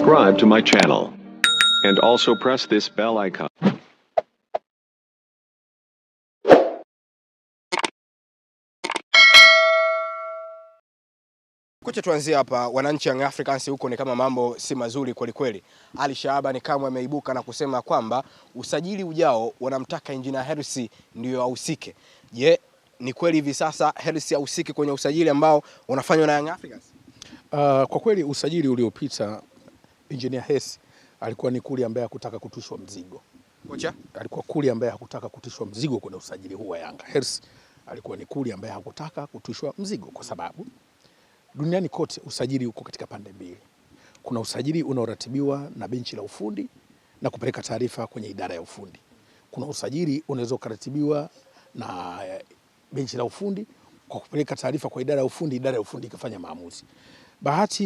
subscribe to my channel and also press this bell icon. Kucha tuanzie hapa, wananchi Young Africans huko ni kama mambo si mazuri kweli kweli. Ali Shaabani Kamwe ameibuka na kusema kwamba usajili ujao wanamtaka Engineer Hersi ndio ahusike. Je, ni kweli hivi sasa Hersi ahusike kwenye usajili ambao unafanywa na Young Africans? Kwa kweli usajili uliopita Engineer Hersi alikuwa ni kuli ambaye hakutaka kutushwa mzigo. Kocha alikuwa kuli ambaye hakutaka kutushwa mzigo kwenye usajili huu wa Yanga. Hersi alikuwa ni kuli ambaye hakutaka kutushwa mzigo kwa sababu duniani kote usajili uko katika pande mbili. Kuna usajili unaoratibiwa na benchi la ufundi na kupeleka taarifa kwenye idara ya ufundi. Kuna usajili unaweza kuratibiwa na benchi la ufundi kwa kupeleka taarifa kwa idara ya ufundi ikafanya maamuzi. Bahati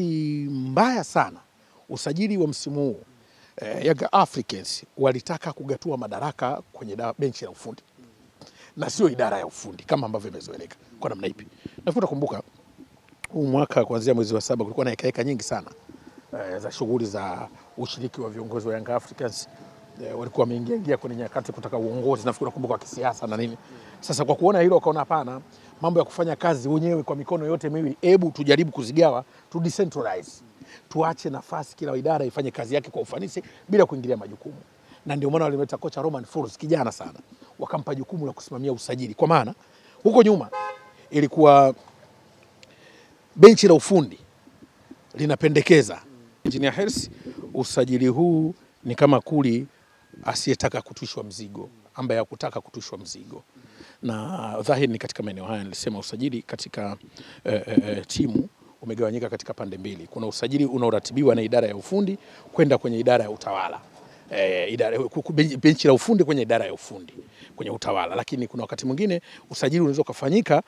mbaya sana usajili wa msimu huu Young Africans walitaka kugatua madaraka kwenye benchi la ufundi na sio idara ya ufundi kama ambavyo imezoeleka. Kwa namna ipi? Nafikiri kumbuka huu mwaka kuanzia mwezi wa 7 kulikuwa na hekaheka nyingi sana za shughuli za ushiriki wa viongozi wa Young Africans. Walikuwa wameingia kwenye nyakati kutaka uongozi, nafikiri nakumbuka, wa kisiasa na nini. Sasa kwa kuona hilo wakaona hapana, mambo ya kufanya kazi wenyewe kwa mikono yote miwili, hebu tujaribu kuzigawa, tu decentralize. Tuache nafasi kila idara ifanye kazi yake kwa ufanisi bila kuingilia majukumu. Na ndio maana walimeta kocha Romain Folz, kijana sana, wakampa jukumu la kusimamia usajili. Kwa maana huko nyuma ilikuwa benchi la ufundi linapendekeza Engineer Hersi, usajili huu ni kama kuli asiyetaka kutushwa mzigo, ambaye hakutaka kutushwa mzigo. Na dhahiri ni katika maeneo haya nilisema usajili katika timu umegawanyika katika pande mbili. Kuna usajili unaoratibiwa na idara ya ufundi kwenda kwenye idara ya utawala. Benchi la ufundi kwenye idara ya ufundi kwenye utawala, lakini kuna wakati mwingine usajili unaweza kufanyika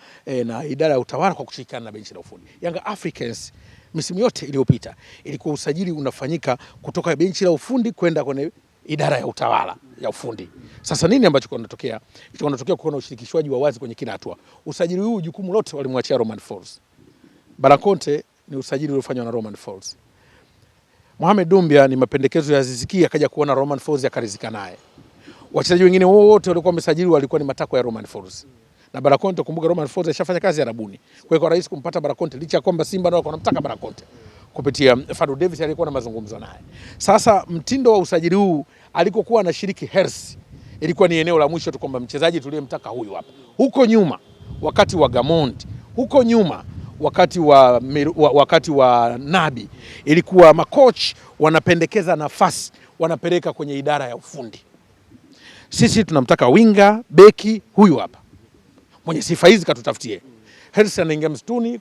na idara ya utawala kwa kushirikiana na benchi la ufundi. Young Africans misimu yote iliyopita ilikuwa usajili unafanyika kutoka benchi la ufundi kwenda kwenye idara ya utawala ya ufundi. Sasa nini ambacho kinatokea? Kinatokea kuona ushirikishwaji wa wazi kwenye kila hatua. Usajili huu jukumu lote walimwachia Romain Folz. Barakonte ni usajili uliofanywa na Romain Folz. Mohamed Dumbia ni mapendekezo ya Aziz Ki, akaja kuona Romain Folz akaridhika naye. Wachezaji wengine wote walikuwa wamesajiliwa walikuwa ni matakwa ya Romain Folz. Na Barakonte, kumbuka Romain Folz alishafanya kazi Arabuni. Kwa hiyo rahisi kumpata Barakonte licha ya kwamba Simba ndio wanamtaka Barakonte. Kupitia Fadlu Davis alikuwa na mazungumzo naye. Sasa mtindo wa usajili huu alikokuwa anashiriki Hersi ilikuwa ni eneo la mwisho tu kwamba mchezaji tuliyemtaka huyu hapa. Huko nyuma wakati wa Gamondi, huko nyuma wakati wa Nabi ilikuwa makoch wanapendekeza nafasi wanapeleka kwenye idara ya ufundi. Sisi tunamtaka winga, beki, huyu hapa mwenye sifa hizi katutafutie. Hersi anaingia msituni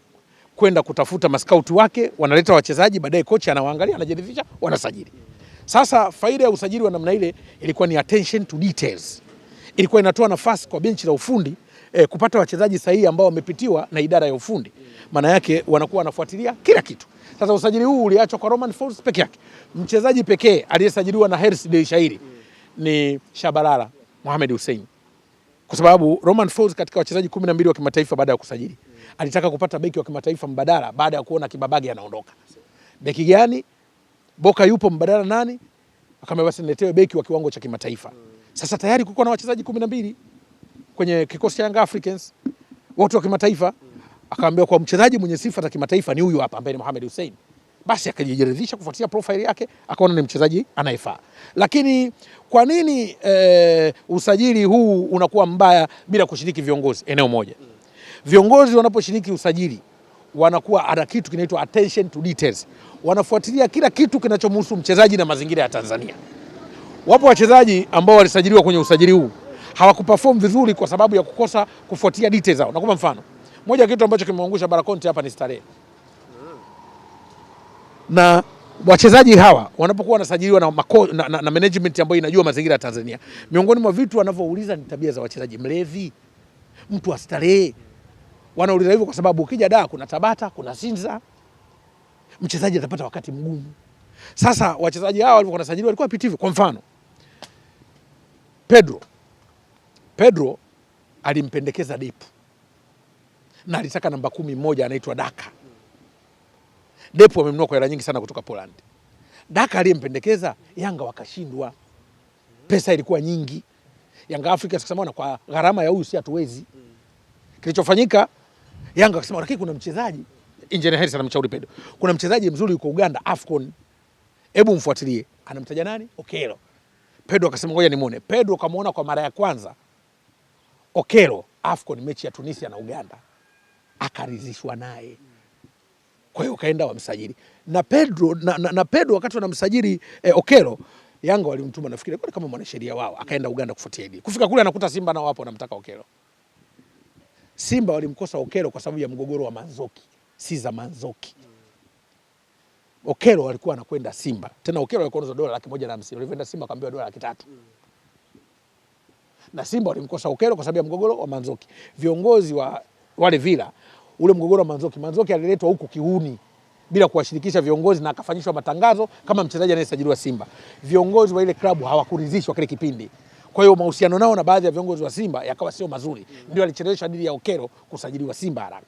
kwenda kutafuta maskauti wake, wanaleta wachezaji, baadaye kocha anawaangalia, anajiridhisha, wanasajili. Sasa faida ya usajili wa namna ile ilikuwa ni attention to details. Ilikuwa inatoa nafasi kwa benchi la ufundi kupata wachezaji sahihi ambao wamepitiwa na idara ya ufundi. Maana yake wanakuwa wanafuatilia kila kitu. Sasa usajili huu uliachwa kwa Romain Folz peke yake. Mchezaji pekee aliyesajiliwa na Hersi Dei Shairi ni Shabalala Mohamed Hussein. Kwa sababu Romain Folz katika wachezaji 12 wa kimataifa baada ya kusajili alitaka kupata beki wa kimataifa mbadala baada ya kuona Kibabage anaondoka. Beki gani? Boka yupo, mbadala nani? Akamwambia basi niletewe beki wa kiwango cha kimataifa. Sasa tayari kulikuwa na wachezaji 12 kwenye kikosi cha Young Africans wote wa kimataifa. Akaambia kwa mchezaji mwenye sifa za kimataifa ni huyu hapa ambaye ni Mohamed Hussein. Basi akajiridhisha kufuatia profile yake, akaona ni mchezaji anayefaa. Lakini kwa nini usajili huu unakuwa mbaya bila kushiriki viongozi eneo moja? Viongozi wanaposhiriki usajili wanakuwa ana kitu kinaitwa attention to details. Wanafuatilia kila kitu kinachomhusu mchezaji na mazingira ya Tanzania. Wapo wachezaji ambao walisajiliwa kwenye usajili huu hawakuperform vizuri kwa sababu ya kukosa kufuatia details zao. Nakupa mfano. Moja kitu ambacho kimeangusha Barakonte hapa ni starehe. Na wachezaji hawa wanapokuwa wanasajiliwa na management ambayo inajua mazingira ya Tanzania, miongoni mwa vitu wanavyouliza ni tabia za wachezaji. Mlevi, mtu wa starehe. Wanauliza hivyo kwa sababu ukija Dar kuna Tabata, kuna Sinza, mchezaji atapata wakati mgumu. Sasa wachezaji hawa walikuwa wanasajiliwa walikuwa pitivu. Kwa mfano Pedro alimpendekeza Depu na alitaka namba 10 anaitwa Daka. Depu amenunua kwa hela nyingi sana kutoka Poland. Daka aliyempendekeza Yanga wakashindwa. Pesa ilikuwa nyingi. Yanga Afrika tukasema kwa gharama ya huyu si hatuwezi. Kilichofanyika Yanga wakasema lakini kuna mchezaji Engineer Hersi anamshauri Pedro. Kuna mchezaji mzuri yuko Uganda AFCON. Hebu mfuatilie. Anamtaja nani? Okello. Pedro akasema ngoja nimuone. Pedro kamuona kwa mara ya kwanza Okello AFCON mechi ya Tunisia na Uganda. Akaridhishwa naye. Kwa hiyo kaenda wamsajili. Na Pedro wakati wanamsajili Okello, Yanga walimtuma nafikiri kama mwanasheria wao, akaenda Uganda kufuatia hili. Kufika kule anakuta Simba nao wapo wanamtaka Okello. Simba walimkosa Okello kwa sababu ya mgogoro wa Manzoki, si za Manzoki. Okello alikuwa anakwenda Simba. Tena Okello alikuwa anauza dola 150. Alivyoenda Simba akaambiwa dola 300. Na Simba walimkosa Okello kwa sababu ya mgogoro wa Manzoki. Viongozi wa wale Villa, ule mgogoro wa Manzoki aliletwa huku kiuni bila kuwashirikisha viongozi na akafanyishwa matangazo kama mchezaji anayesajiliwa Simba. Viongozi wa ile klabu hawakuridhishwa kile kipindi. Kwa hiyo mahusiano nao na baadhi ya viongozi wa Simba yakawa sio mazuri. Ndio alichelewesha dili ya Okello kusajiliwa Simba haraka.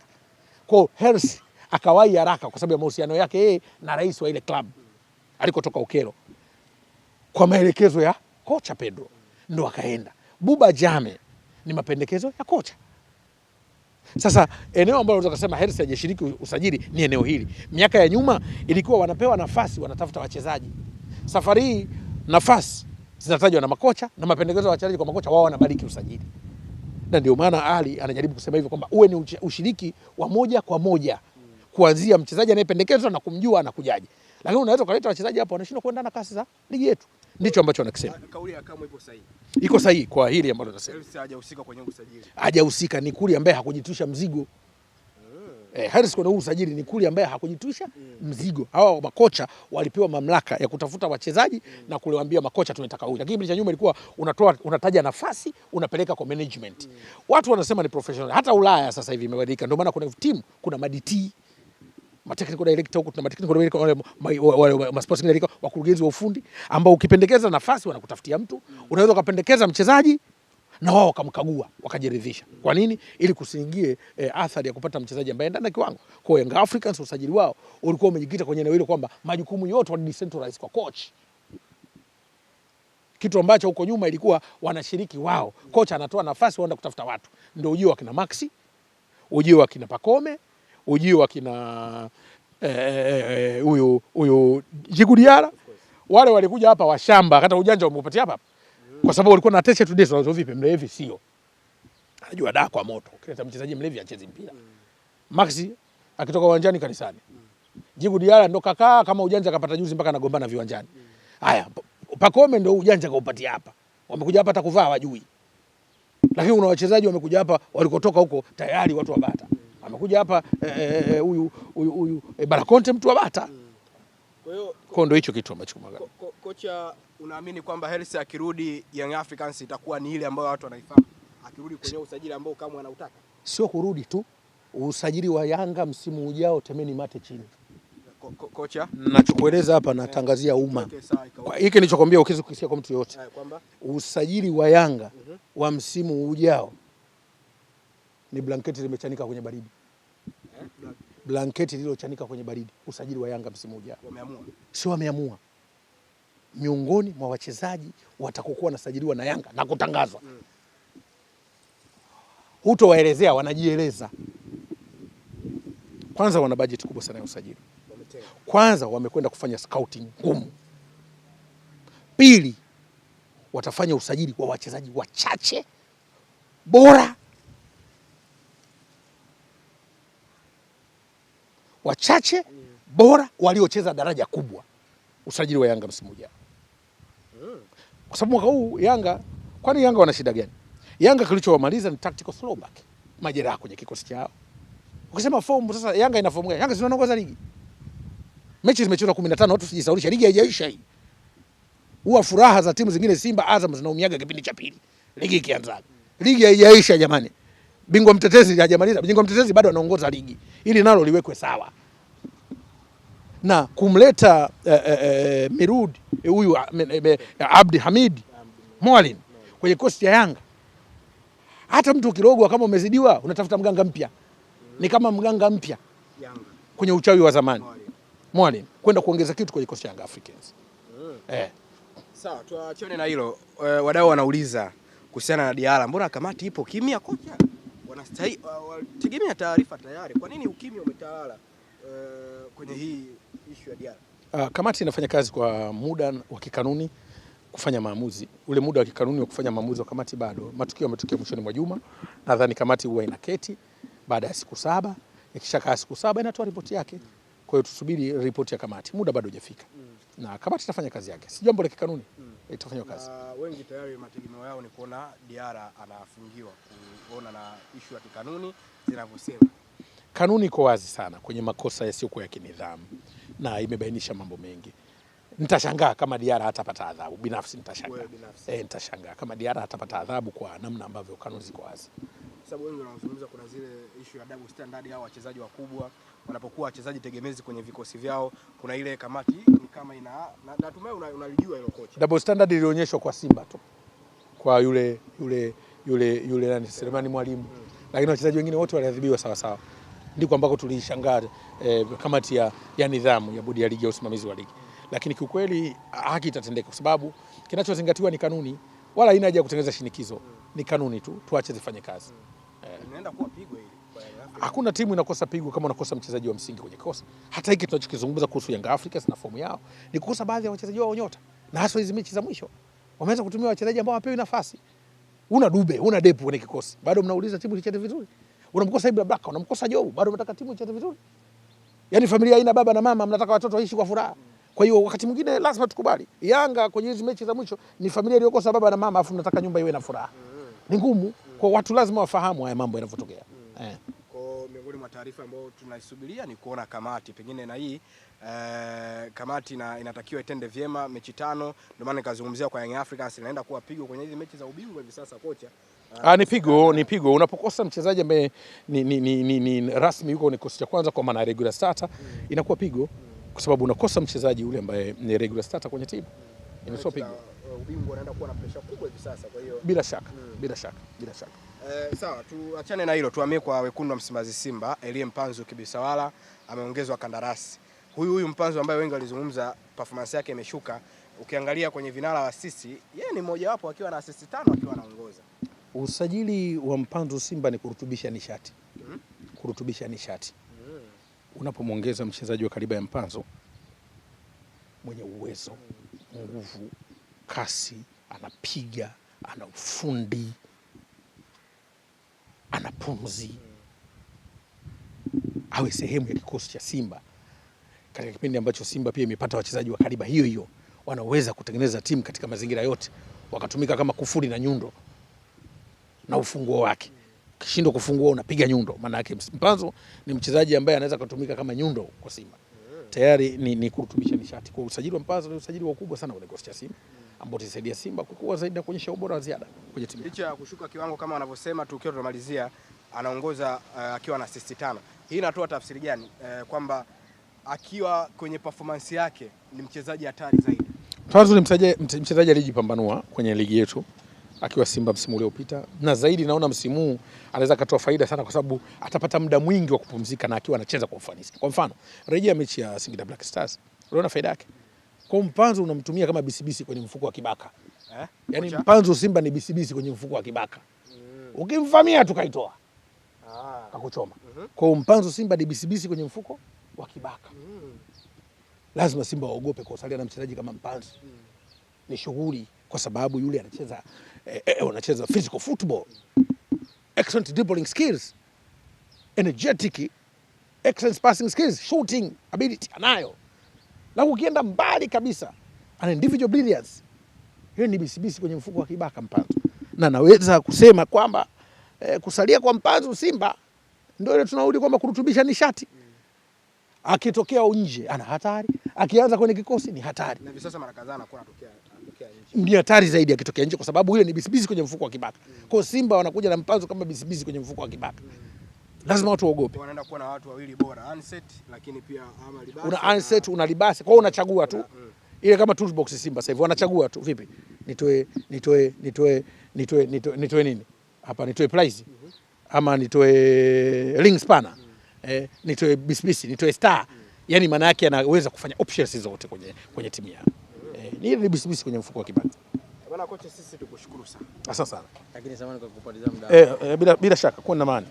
Kwa hiyo Hersi akawahi haraka kwa sababu ya mahusiano yake yeye na rais wa ile klabu alikotoka Okello. Kwa maelekezo ya kocha Pedro ndio akaenda. Buba Jame ni mapendekezo ya kocha. Sasa eneo ambalo unaweza kusema Hersi hajashiriki usajili ni eneo hili. Miaka ya nyuma ilikuwa wanapewa nafasi, wanatafuta wachezaji. Safari hii nafasi zinatajwa na makocha na mapendekezo ya wachezaji kwa makocha, wao wanabariki usajili. Na ndio maana Ali anajaribu kusema hivyo kwamba uwe ni ushiriki wa moja kwa moja kuanzia mchezaji anayependekezwa na kumjua anakujaje. Lakini unaweza kuleta wachezaji hapo wanashindwa kuenda na kasi za ligi yetu. Ndicho ambacho wanakisema. Kauli ya Kamwe ipo sahihi. Iko sahihi kwa hili ambalo tunasema. Hersi hajahusika kwenye usajili. Hajahusika, ni Kuli ambaye hakujitwisha mzigo. Hersi kwa usajili ni Kuli ambaye hakujitwisha mzigo. Hawa makocha walipewa mamlaka ya kutafuta wachezaji na kuliwaambia makocha tunataka huyu. Lakini kipindi cha nyuma ilikuwa unataja nafasi, unapeleka kwa management. Watu wanasema ni professional. Hata Ulaya sasa hivi imebadilika. Ndio maana kuna timu, kuna maditi, technical director huko, tuna technical director wale sporting director, wakurugenzi wa ufundi ambao ukipendekeza nafasi wanakutafutia mtu, unaweza kupendekeza mchezaji na wao wakamkagua wakajiridhisha. Kwa nini? Ili kusiingie athari ya kupata mchezaji ambaye ndani kiwango. Kwa Young Africans usajili wao ulikuwa umejikita kwenye eneo hilo kwamba majukumu yote wa decentralize kwa coach. Kitu ambacho huko nyuma ilikuwa wanashiriki wao. Coach anatoa nafasi waenda kutafuta watu. Ndio ujio wa kina Maxi, ujio wa kina Pacome, ujio wa kina huyu Djigui Diarra. Wale walikuja hapa washamba, hata ujanja umepatia hapa. Kwa sababu walikuwa na attention to this, wao vipi mlevi sio. Anajua daa kwa moto. Kileta mchezaji mlevi acheze mpira. Maxi akitoka uwanjani kanisani. Djigui Diarra ndo kakaa kama ujanja akapata juzi mpaka anagombana viwanjani. Haya, Pacome ndo ujanja kaupatia hapa. Wamekuja hapa hata kuvaa wajui. Lakini kuna wachezaji wamekuja hapa walikotoka huko tayari watu wa Bata. Amekuja hapa huyu Barakonte mtu wa Bata. Kwa hiyo ndio hicho kitu ambacho kocha, unaamini kwamba Hersi akirudi Young Africans itakuwa ni ile ambayo watu wanaifahamu? Akirudi kwenye usajili ambao kama anautaka. Sio kurudi tu. Usajili wa Yanga msimu ujao temeni mate chini. Kocha, nachokueleza hapa natangazia umma. Hiki nilichokwambia ukisikia kwa mtu yote. Usajili wa Yanga wa msimu ujao ni blanketi limechanika kwenye baridi. Blanketi lililochanika kwenye baridi. Usajili wa Yanga msimu ujao. Wameamua. Sio wameamua. Miongoni mwa wachezaji watakokuwa nasajiliwa na Yanga na kutangazwa. Hutowaelezea, wanajieleza. Kwanza wana budget kubwa sana ya usajili. Kwanza wamekwenda kufanya scouting ngumu. Pili, watafanya usajili wa wachezaji wachache bora. Wachache bora waliocheza daraja kubwa. Usajili wa Yanga msimu ujao. Kwa sababu mwaka huu Yanga, kwani Yanga wana shida gani? Yanga kilichowamaliza ni tactical throwback. Majeraha kwenye kikosi chao. Ukisema form sasa Yanga ina form gani? Yanga zinaongoza ligi. Mechi zimechezwa 15, watu sijisaulisha, ligi haijaisha hii. Huwa furaha za timu zingine Simba, Azam zinaumiaga kipindi cha pili. Ligi ikianza. Ligi haijaisha jamani. Bingwa mtetezi hajamaliza. Bingwa mtetezi bado anaongoza ligi. Ili nalo liwekwe sawa. Na kumleta Mirud huyu Abdi Hamid Mwalin kwenye kosti ya Yanga. Hata mtu kirogwa kama umezidiwa unatafuta mganga mpya. Ni kama mganga mpya Yanga kwenye uchawi wa zamani. Mwalimu kwenda kuongeza kitu kwenye kikosi cha Young Africans. Sawa, tuachane na hilo. Wadau wanauliza kuhusiana na Diarra, mbona kamati ipo kimya kocha? Wanategemea taarifa tayari. Kwa nini ukimya umetawala kwenye hii issue ya Diarra? Kamati inafanya kazi kwa muda wa kikanuni kufanya maamuzi. Ule muda wa kikanuni wa kufanya maamuzi wa kamati bado. Matukio yametokea mwishoni mwa juma. Nadhani kamati huwa inaketi baada ya siku 7. Ikishakaa siku 7 inatoa ripoti yake. Kwa hiyo tusubiri ripoti ya kamati. Muda bado hujafika. Na kamati itafanya kazi yake. Si jambo la kikanuni. Itafanya kazi. Wengi tayari mategemeo yao ni kuona Diarra anafungiwa, kuona na issue ya kikanuni zinavyosema. Kanuni iko wazi sana kwenye makosa yasiyokuwa ya kinidhamu na imebainisha mambo mengi. Nitashangaa kama Diarra hatapata adhabu. Binafsi nitashangaa. Nitashangaa kama Diarra hatapata adhabu kwa namna ambavyo kanuni ziko wazi. Sababu wengi wanazungumza kuna zile issue ya double standard au wachezaji wakubwa wanapokuwa wachezaji tegemezi kwenye vikosi vyao, kuna ile kamati ni kama natumai unalijua hilo kocha. Double standard ilionyeshwa kwa Simba tu. Kwa yule nani Selemani Mwalimu. Lakini wachezaji wengine wote waliadhibiwa sawa sawa. Ndiko ambako tulishangaa kamati ya nidhamu ya bodi ya ligi ya usimamizi wa ligi. Lakini kiukweli haki itatendeka kwa sababu kinachozingatiwa ni kanuni, wala haina haja ya kutengeneza shinikizo. Ni kanuni tu, tuache zifanye kazi. Inaenda kuwa pigo hili. Hakuna timu inakosa pigo kama unakosa mchezaji wa msingi kwenye kosa. Hata hiki tunachokizungumza kuhusu Young Africans na fomu yao ni kukosa baadhi ya wachezaji wao nyota. Na hasa hizo mechi za mwisho wameanza kutumia wachezaji ambao hawapewi nafasi. Una Dube, una Depu kwenye kikosi. Bado mnauliza timu icheze vizuri. Unamkosa Ibra Baka, unamkosa Jobu, bado mnataka timu icheze vizuri. Yaani familia haina baba na mama, mnataka watoto waishi kwa furaha. Kwa hiyo wakati mwingine lazima tukubali. Yanga kwenye hizo mechi za mwisho ni familia iliyokosa baba na mama afu mnataka nyumba iwe na furaha. Ni ngumu. Kwa watu lazima wafahamu haya mambo yanavyotokea. Kwa miongoni mwa taarifa ambayo tunaisubiria ni kuona kamati pengine na hii kamati inatakiwa itende vyema mechi 5. Ndio maana nikazungumzia kwa Young Africans inaenda kuwa pigo kwenye hizi mechi za ubingwa hivi sasa kocha. Ni pigo unapokosa mchezaji ambaye ni rasmi yuko kwenye kikosi cha kwanza kwa maana regular starter, inakuwa pigo kwa sababu unakosa mchezaji yule ambaye ni regular starter kwenye timu. Inakuwa pigo. Ubingwa unaenda kuwa na pressure kubwa hivi sasa, kwa hiyo bila shaka. Sawa, tuachane na hilo, tuhamie kwa wekundu wa Msimbazi Simba. Elie Mpanzu Kibisawala ameongezwa kandarasi. Huyu Mpanzu ambaye wengi walizungumza performance yake imeshuka. Ukiangalia kwenye vinara wa assist, yeye ni mmoja wapo akiwa na assist 5 akiwa anaongoza. Usajili wa Mpanzu Simba ni kurutubisha nishati. Kurutubisha nishati. Unapomwongeza mchezaji wa kariba ya Mpanzu mwenye uwezo, nguvu, kasi, anapiga, ana ufundi, ana pumzi, awe sehemu ya kikosi cha Simba katika kipindi ambacho Simba pia imepata wachezaji wa kariba hiyo wanaweza kutengeneza timu katika mazingira yote, wakatumika kama kufuri na nyundo na ufunguo wake. Kishindo kufungua unapiga nyundo, maana yake Mpanzu ni mchezaji ambaye anaweza kutumika kama nyundo kwa Simba. Tayari ni kurutubisha nishati. Kwa usajili wa Mpanzu ni usajili mkubwa sana kwenye kikosi cha Simba ambao utasaidia Simba kukua zaidi na kuonyesha ubora wa ziada kwenye timu. Licha ya kushuka kiwango kama wanavyosema, tukiwa tunamalizia anaongoza akiwa na assist 5. Hii inatoa tafsiri gani? Kwamba akiwa kwenye performance yake ni mchezaji hatari zaidi. Mpanzu ni mchezaji alijipambanua kwenye ligi yetu akiwa Simba msimu uliopita, na zaidi naona msimu huu anaweza katoa faida sana kwa sababu atapata muda mwingi wa kupumzika na akiwa anacheza kwa ufanisi. Kwa mfano, rejea mechi ya Singida Black Stars. Unaona faida yake? Kwa Mpanzu unamtumia kama bisibisi kwenye mfuko wa kibaka. Yaani Mpanzu Simba ni bisibisi kwenye mfuko wa kibaka. Ukimvamia tukaitoa. Akakuchoma. Kwa Mpanzu Simba ni bisibisi kwenye mfuko wa kibaka. Lazima Simba waogope kusalia na mchezaji kama Mpanzu. Ni shughuli kwa sababu yule anacheza physical football, excellent dribbling skills, energetic, excellent passing skills, shooting ability anayo. Na ukienda mbali kabisa, ana individual brilliance. Yeye ni bisibisi kwenye mfuko wa kibaka Mpanzu. Na naweza kusema kwamba kusalia kwa Mpanzu Simba ndio ile tunarudi kwamba kurutubisha nishati. Akitokea nje ana hatari, akianza kwenye kikosi ni hatari. Na hivi sasa mara kadhaa anakuwa anatokea nje. Ni hatari zaidi akitokea nje kwa sababu ile ni bisibisi kwenye mfuko wa kibaka. Kwa Simba wanakuja na Mpanzu kama bisibisi kwenye mfuko wa kibaka. Lazima watu waogope. Wanaenda kuwa na watu wawili bora, Anset lakini pia ama Libasi. Una Anset, una Libasi. Kwa hiyo unachagua tu. Ile kama toolbox Simba sasa hivi wanachagua tu vipi? Nitoe nini? Hapa nitoe Price. Ama nitoe Ring Spanner. Nitoe bisibisi, nitoe Star. yani maana yake anaweza kufanya options zote kwenye timu yao. Ni ile bisibisi kwenye mfuko wa kibati. Bwana kocha, sisi tukushukuru sana. Asante sana. Lakini samahani kwa kupoteza muda. Bila shaka kwa na maana